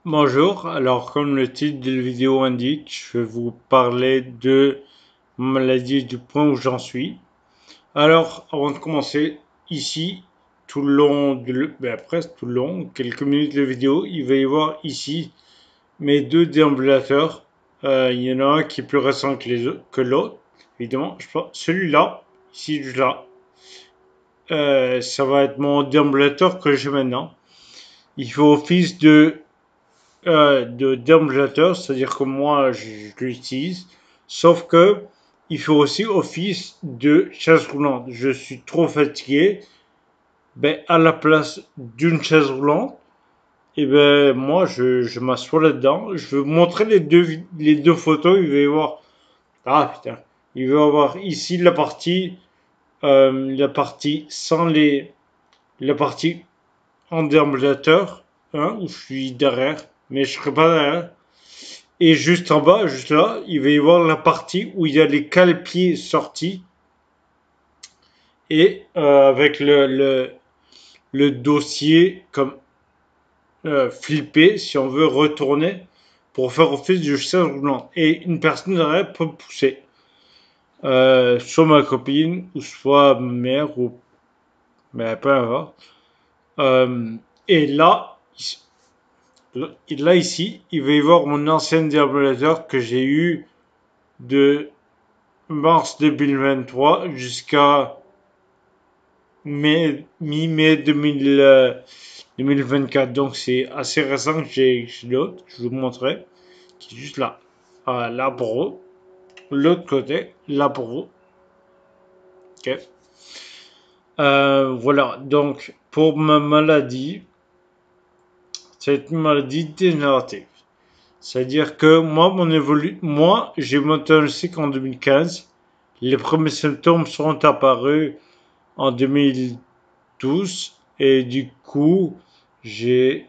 Bonjour, alors comme le titre de la vidéo indique, je vais vous parler de ma maladie du point où j'en suis. Alors, avant de commencer, ici, tout le long, presque tout le long, quelques minutes de vidéo, il va y avoir ici mes deux déambulateurs. Il y en a un qui est plus récent que l'autre, évidemment. Je pense celui-là, ici, là, ça va être mon déambulateur que j'ai maintenant. Il fait office de déambulateur, c'est-à-dire que moi je l'utilise, sauf que il fait aussi office de chaise roulante. Je suis trop fatigué, ben à la place d'une chaise roulante, et ben moi je m'assois là-dedans. Je vais vous montrer les deux photos. Il va y avoir putain, il va y avoir ici la partie sans la partie en déambulateur, hein, où je suis derrière, mais je serai pas derrière. Et juste en bas, juste là, il va y avoir la partie où il y a les cale-pieds sortis et avec le dossier comme flippé, si on veut retourner, pour faire office du chaise roulant. Et une personne derrière peut pousser. Soit ma copine, ou soit ma mère, ou mais peu importe. Euh, et là, ici, il va y avoir mon ancien déambulateur que j'ai eu de mars 2023 jusqu'à mi-mai 2024. Donc c'est assez récent que j'ai l'autre, je vous montrerai, qui est juste là. Là pour vous. L'autre côté, là pour vous. Ok. Voilà, donc pour ma maladie, c'est une maladie dégénérative. C'est-à-dire que moi, j'ai monté un cycle en 2015. Les premiers symptômes sont apparus en 2012 et du coup, j'ai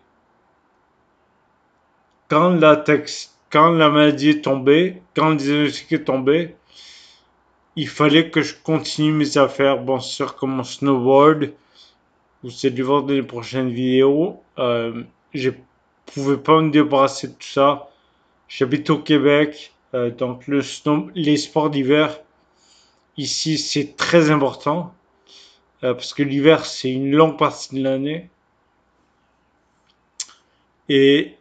quand la maladie est tombée, quand le diagnostic est tombé, il fallait que je continue mes affaires. Bon, c'est sûr que mon snowboard, vous allez voir dans les prochaines vidéos, je pouvais pas me débarrasser de tout ça. J'habite au Québec, donc les sports d'hiver ici c'est très important parce que l'hiver c'est une longue partie de l'année et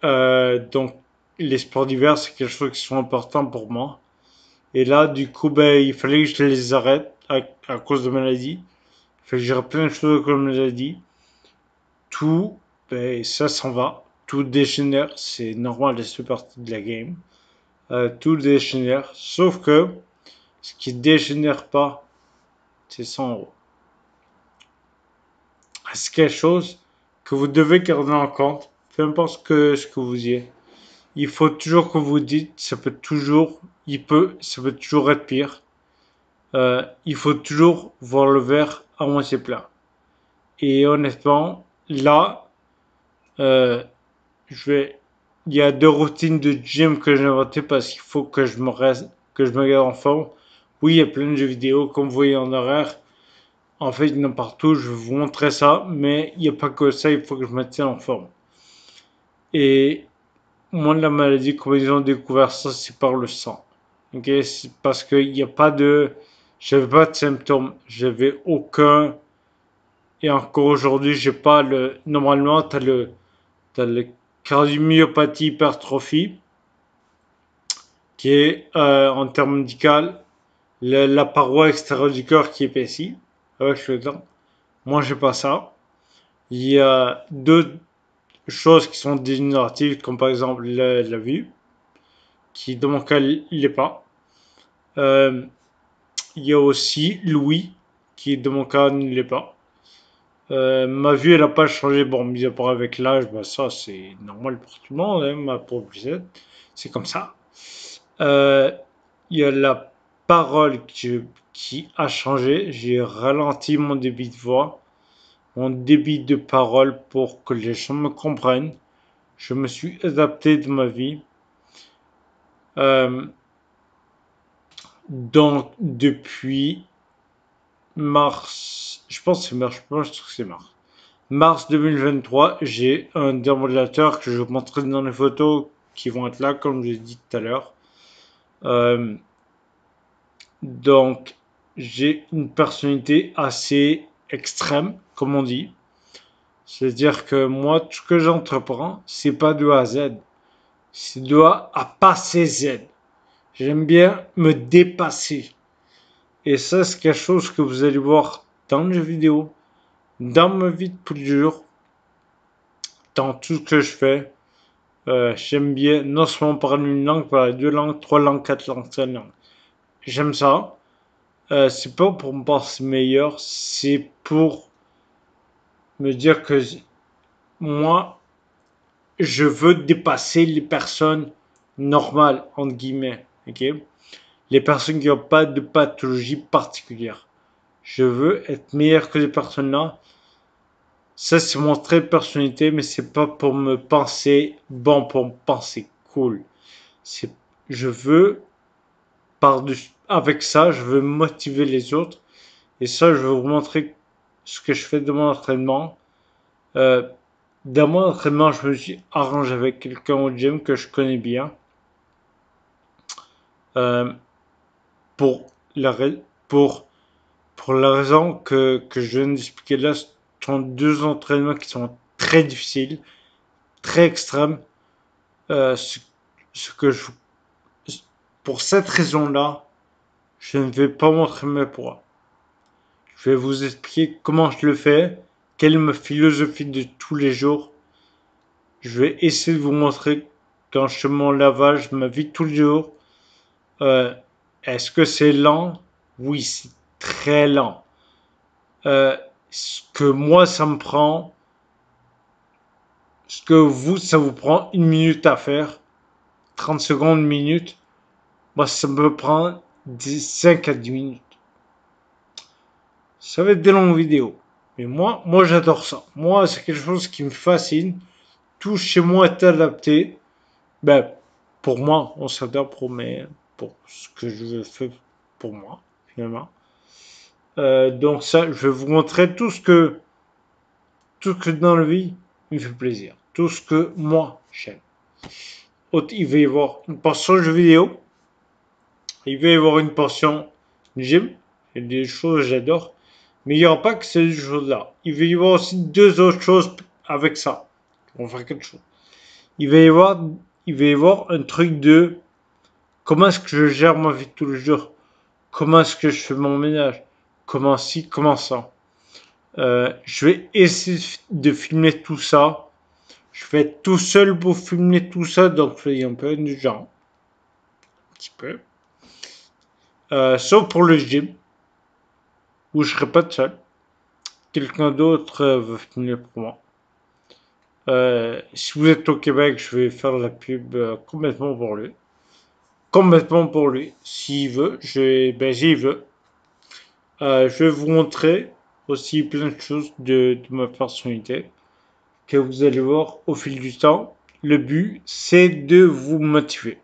donc les sports d'hiver c'est quelque chose qui sont importants pour moi. Et là du coup ben il fallait que je les arrête à cause de maladie. Il fallait que j'aurais plein de choses comme maladie. Tout ben ça s'en va, tout dégénère, c'est normal, c'est partie de la game. Tout dégénère, sauf que ce qui dégénère pas, c'est 100 euros. C'est quelque chose que vous devez garder en compte, peu importe ce que vous y êtes. Il faut toujours que vous dites, ça peut toujours être pire. Il faut toujours voir le verre à moitié plein. Et honnêtement, là, euh, je vais, il y a deux routines de gym que j'ai inventées parce qu'il faut que je me garde en forme. Oui, il y a plein de jeux vidéo, comme vous voyez en horaire. En fait, il y en a partout, je vais vous montrer ça, mais il n'y a pas que ça, il faut que je me tienne en forme. Et moi, la maladie, comme ils ont découvert ça, c'est par le sang. Ok, c'est parce qu'il n'y a pas de. J'avais pas de symptômes, j'avais aucun. Et encore aujourd'hui, j'ai pas le. Normalement, t'as le cardiomyopathie hypertrophie, qui est, en termes médicaux, la paroi extérieure du cœur qui épaissit avec le temps. Moi, j'ai pas ça. Il y a deux choses qui sont dégénératives, comme par exemple la vue, qui dans mon cas l'est pas. Euh, il y a aussi l'ouïe, qui dans mon cas ne l'est pas. Ma vue, elle n'a pas changé. Bon, mis à part avec l'âge, bah, ça c'est normal pour tout le monde, hein, ma pauvre Lisette. C'est comme ça. Euh, il y a la parole qui a changé. J'ai ralenti mon débit de voix, mon débit de parole pour que les gens me comprennent. Je me suis adapté de ma vie. Euh, donc, depuis mars, je pense que c'est mars, je pense que c'est mars. Mars 2023, j'ai un déambulateur que je vous montrerai dans les photos qui vont être là, comme je l'ai dit tout à l'heure. Donc, j'ai une personnalité assez extrême, comme on dit. C'est-à-dire que moi, tout ce que j'entreprends, c'est pas de A à Z. C'est de A à passer Z. J'aime bien me dépasser. Et ça, c'est quelque chose que vous allez voir dans mes vidéos, dans ma vie de tous les jours, dans tout ce que je fais. J'aime bien non seulement parler une langue, parler deux langues, trois langues, quatre langues, cinq langues. J'aime ça. C'est pas pour me penser meilleur, c'est pour me dire que moi, je veux dépasser les personnes normales, entre guillemets. Ok? Les personnes qui n'ont pas de pathologie particulière. Je veux être meilleur que les personnes là. Ça, c'est mon trait de personnalité, mais c'est pas pour me penser bon, pour me penser cool. C'est, je veux, avec ça, je veux motiver les autres. Et ça, je veux vous montrer ce que je fais de mon entraînement. Euh, dans mon entraînement, je me suis arrangé avec quelqu'un au gym que je connais bien. Euh, pour, la, pour, pour la raison que je viens d'expliquer là, ce sont deux entraînements qui sont très difficiles, très extrêmes. Ce que je, pour cette raison-là, je ne vais pas montrer mes poids. Je vais vous expliquer comment je le fais, quelle est ma philosophie de tous les jours. Je vais essayer de vous montrer quand je fais mon lavage, ma vie de tous les jours. Euh, Est-ce que c'est lent? Oui, c'est très lent. Ce que moi, ça me prend, ce que vous, ça vous prend une minute à faire, 30 secondes, une minute, moi, ça me prend 5 à 10 minutes. Ça va être des longues vidéos. Mais moi j'adore ça. Moi, c'est quelque chose qui me fascine. Tout chez moi est adapté. Ben, pour moi, on s'adapte pour ce que je veux faire pour moi, finalement. Donc ça, je vais vous montrer tout ce que dans la vie me fait plaisir. Tout ce que moi j'aime. Il va y avoir une portion jeux vidéo. Il va y avoir une portion gym. Il y a des choses que j'adore. Mais il n'y aura pas que ces choses-là. Il va y avoir aussi deux autres choses avec ça. On va faire quelque chose. Il va y avoir, il va y avoir un truc de comment est-ce que je gère ma vie de tous les jours. Comment est-ce que je fais mon ménage. Comment ci, comment ça. Je vais essayer de filmer tout ça. Je vais être tout seul pour filmer tout ça, donc soyez un peu indulgent. Un petit peu. Sauf pour le gym, où je serai pas tout seul. Quelqu'un d'autre va filmer pour moi. Si vous êtes au Québec, je vais faire la pub complètement pour lui. Complètement pour lui. S'il veut, s'il veut. Je vais vous montrer aussi plein de choses de ma personnalité que vous allez voir au fil du temps. Le but, c'est de vous motiver.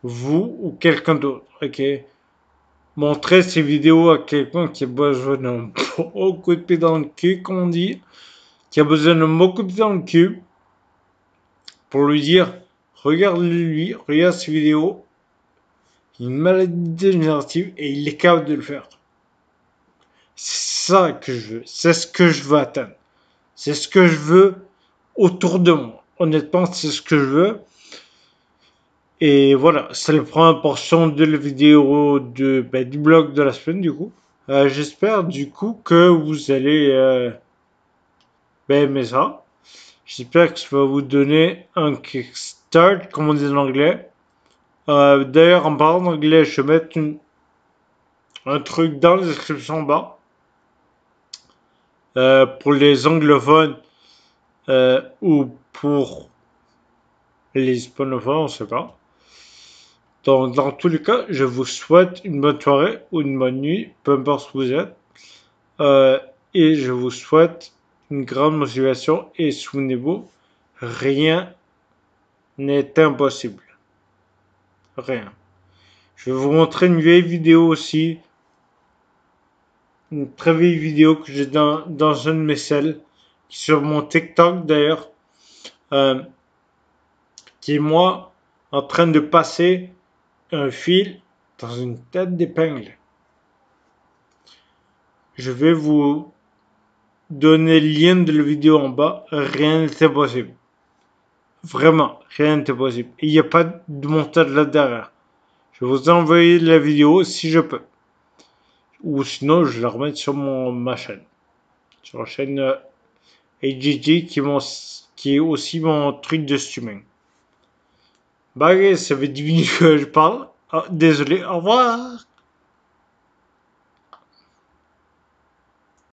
Vous ou quelqu'un d'autre, ok? Montrer ces vidéos à quelqu'un qui a besoin d'un gros coup de pied dans le cul, comme on dit, qui a besoin d'un beau coup de pied dans le cul, pour lui dire, regarde lui, regarde ces vidéos, il a une maladie dégénérative et il est capable de le faire. C'est ça que je veux, c'est ce que je veux atteindre. C'est ce que je veux autour de moi. Honnêtement, c'est ce que je veux. Et voilà, c'est la première portion de la vidéo du blog de la semaine du coup. J'espère du coup que vous allez aimer ça. J'espère que ça va vous donner un kickstart, comme on dit en anglais. D'ailleurs, en parlant d'anglais, je vais mettre un truc dans la description en bas. Pour les anglophones ou pour les hispanophones, on ne sait pas. Dans tous les cas, je vous souhaite une bonne soirée ou une bonne nuit, peu importe où vous êtes. Et je vous souhaite une grande motivation. Et souvenez-vous, rien n'est impossible. Rien. Je vais vous montrer une vieille vidéo aussi. Une très vieille vidéo que j'ai dans un de mes selles sur mon TikTok d'ailleurs, qui est moi en train de passer un fil dans une tête d'épingle. Je vais vous donner le lien de la vidéo en bas. Rien n'était possible. Vraiment, rien n'était possible. Il n'y a pas de montage là derrière. Je vais vous envoyer la vidéo si je peux. Ou sinon, je la remets sur ma chaîne. Sur la chaîne AGG qui est aussi mon truc de streaming. Bah, ça fait 10 minutes que je parle. Ah, désolé, au revoir.